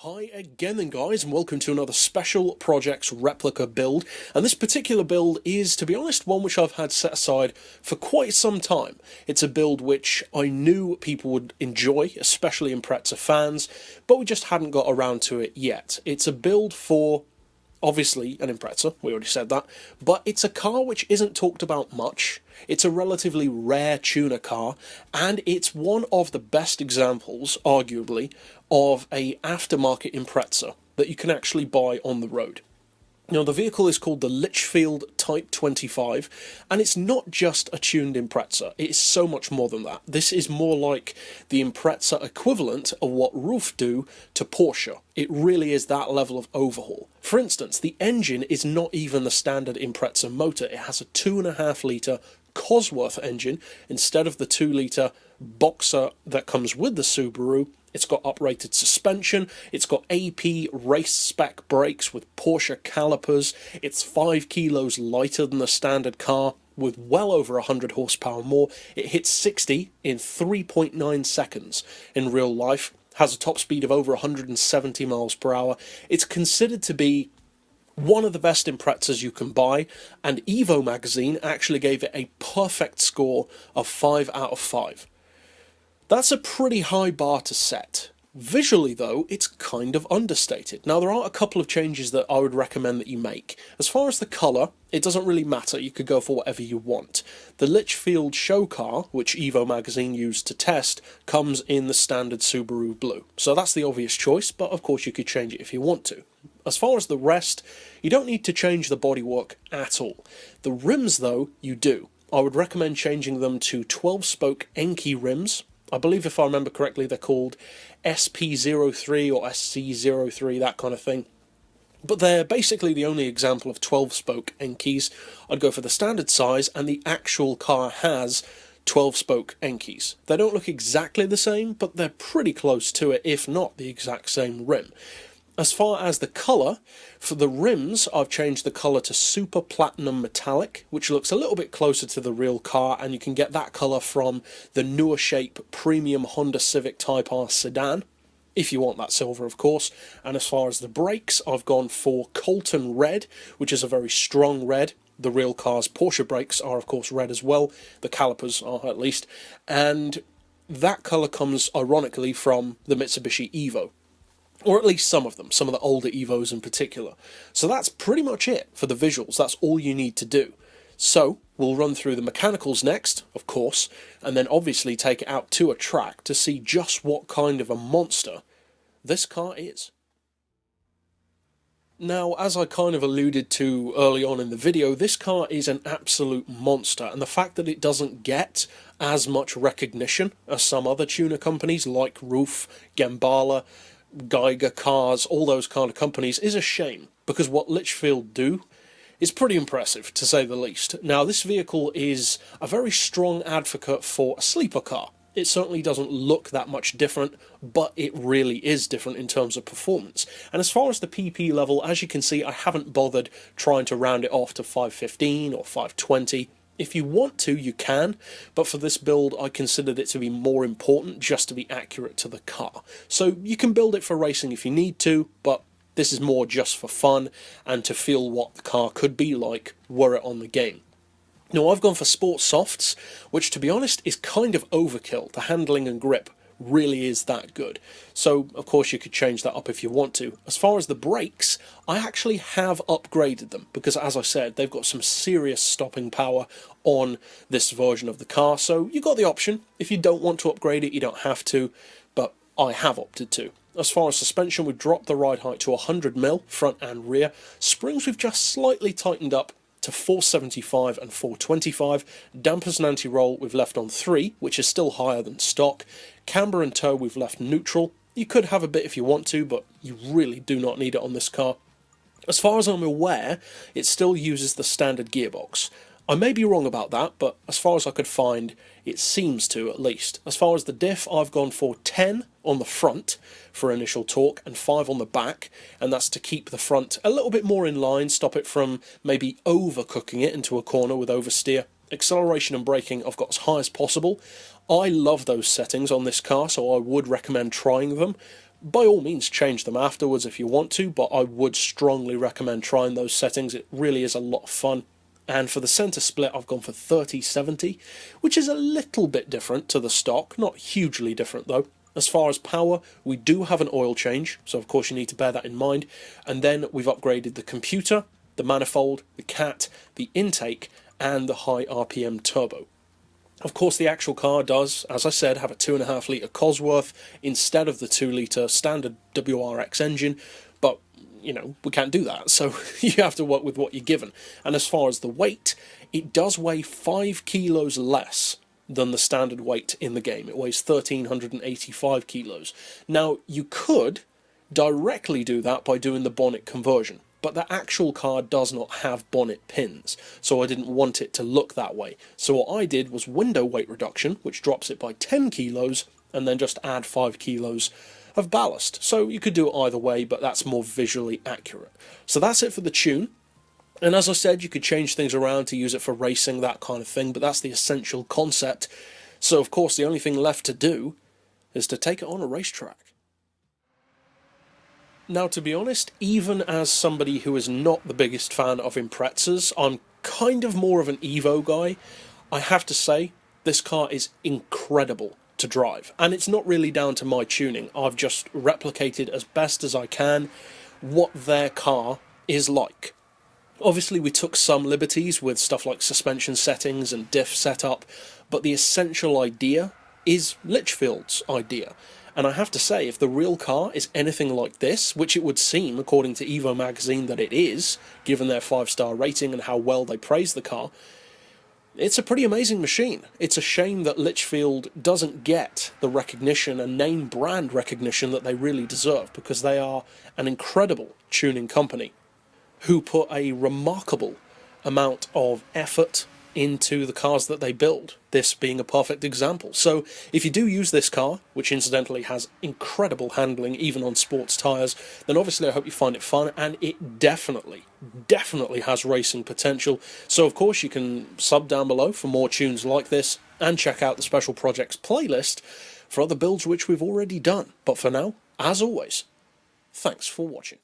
Hi again then guys, and welcome to another Special Projects Replica build, and this particular build is, to be honest, one which I've had set aside for quite some time. It's a build which I knew people would enjoy, especially Impreza fans, but we just hadn't got around to it yet. It's a build for, obviously, an Impreza, we already said that, but it's a car which isn't talked about much. It's a relatively rare tuner car, and it's one of the best examples, arguably, of a aftermarket Impreza that you can actually buy on the road. Now, the vehicle is called the Litchfield Type 25, and it's not just a tuned Impreza, it is so much more than that. This is more like the Impreza equivalent of what Ruf do to Porsche. It really is that level of overhaul. For instance, the engine is not even the standard Impreza motor, it has a 2.5 litre Cosworth engine instead of the 2 litre Boxer that comes with the Subaru. It's got uprated suspension, it's got AP race spec brakes with Porsche calipers, it's 5 kilos lighter than the standard car with well over 100 horsepower more. It hits 60 in 3.9 seconds in real life, has a top speed of over 170 miles per hour. It's considered to be one of the best Imprezas you can buy, and Evo magazine actually gave it a perfect score of 5 out of 5. That's a pretty high bar to set. Visually though, it's kind of understated. Now there are a couple of changes that I would recommend that you make. As far as the colour, it doesn't really matter, you could go for whatever you want. The Litchfield show car, which Evo magazine used to test, comes in the standard Subaru blue. So that's the obvious choice, but of course you could change it if you want to. As far as the rest, you don't need to change the bodywork at all. The rims though, you do. I would recommend changing them to 12-spoke Enkei rims. I believe, if I remember correctly, they're called SP03 or SC03, that kind of thing. But they're basically the only example of 12-spoke Enkeis. I'd go for the standard size, and the actual car has 12-spoke Enkeis. They don't look exactly the same, but they're pretty close to it, if not the exact same rim. As far as the colour, for the rims, I've changed the colour to Super Platinum Metallic, which looks a little bit closer to the real car, and you can get that colour from the newer shape premium Honda Civic Type R sedan, if you want that silver, of course. And as far as the brakes, I've gone for Colton Red, which is a very strong red. The real car's Porsche brakes are, of course, red as well. The calipers are, at least. And that colour comes, ironically, from the Mitsubishi Evo. Or at least some of them, some of the older Evos in particular. So that's pretty much it for the visuals, that's all you need to do. So, we'll run through the mechanicals next, of course, and then obviously take it out to a track to see just what kind of a monster this car is. Now, as I kind of alluded to early on in the video, this car is an absolute monster, and the fact that it doesn't get as much recognition as some other tuner companies like Ruf, Gambala, Geiger cars, all those kind of companies, is a shame, because what Litchfield do is pretty impressive, to say the least. Now, this vehicle is a very strong advocate for a sleeper car. It certainly doesn't look that much different, but it really is different in terms of performance. And as far as the PP level, as you can see, I haven't bothered trying to round it off to 515 or 520. If you want to, you can, but for this build I considered it to be more important just to be accurate to the car. So you can build it for racing if you need to, but this is more just for fun and to feel what the car could be like were it on the game. Now, I've gone for sport softs, which to be honest is kind of overkill. The handling and grip really is that good. So, of course, you could change that up if you want to. As far as the brakes, I actually have upgraded them because, as I said, they've got some serious stopping power on this version of the car. So you've got the option. If you don't want to upgrade it, you don't have to, but I have opted to. As far as suspension, we've dropped the ride height to 100mm, front and rear. Springs we've just slightly tightened up to 475 and 425. Dampers and anti-roll we've left on 3, which is still higher than stock. Camber and tow we've left neutral. You could have a bit if you want to, but you really do not need it on this car. As far as I'm aware, it still uses the standard gearbox. I may be wrong about that, but as far as I could find, it seems to, at least. As far as the diff, I've gone for 10 on the front for initial torque and 5 on the back, and that's to keep the front a little bit more in line, stop it from maybe overcooking it into a corner with oversteer. Acceleration and braking I've got as high as possible. I love those settings on this car, so I would recommend trying them. by all means change them afterwards if you want to, but I would strongly recommend trying those settings. It really is a lot of fun. And for the centre split, I've gone for 30-70, which is a little bit different to the stock, not hugely different though. As far as power, we do have an oil change, so of course you need to bear that in mind. And then we've upgraded the computer, the manifold, the cat, the intake, and the high RPM turbo. Of course, the actual car does, as I said, have a 2.5 litre Cosworth instead of the 2 litre standard WRX engine, but, you know, we can't do that, so you have to work with what you're given. And as far as the weight, it does weigh 5 kilos less than the standard weight in the game. It weighs 1,385 kilos. Now, you could directly do that by doing the bonnet conversion, but the actual car does not have bonnet pins, so I didn't want it to look that way. So what I did was window weight reduction, which drops it by 10 kilos, and then just add 5 kilos of ballast. So you could do it either way, but that's more visually accurate. So that's it for the tune. And as I said, you could change things around to use it for racing, that kind of thing, but that's the essential concept. So of course the only thing left to do is to take it on a racetrack. Now, to be honest, even as somebody who is not the biggest fan of Imprezas, I'm kind of more of an Evo guy. I have to say, this car is incredible to drive, and it's not really down to my tuning. I've just replicated as best as I can what their car is like. Obviously, we took some liberties with stuff like suspension settings and diff setup, but the essential idea is Litchfield's idea. And I have to say, if the real car is anything like this, which it would seem, according to Evo magazine, that it is, given their 5-star rating and how well they praise the car, it's a pretty amazing machine. It's a shame that Litchfield doesn't get the recognition and name brand recognition that they really deserve, because they are an incredible tuning company who put a remarkable amount of effort into the cars that they build, this being a perfect example. So if you do use this car, which incidentally has incredible handling even on sports tyres, then obviously I hope you find it fun, and it definitely has racing potential. So of course you can sub down below for more tunes like this, and check out the special projects playlist for other builds which we've already done. But for now, as always, thanks for watching.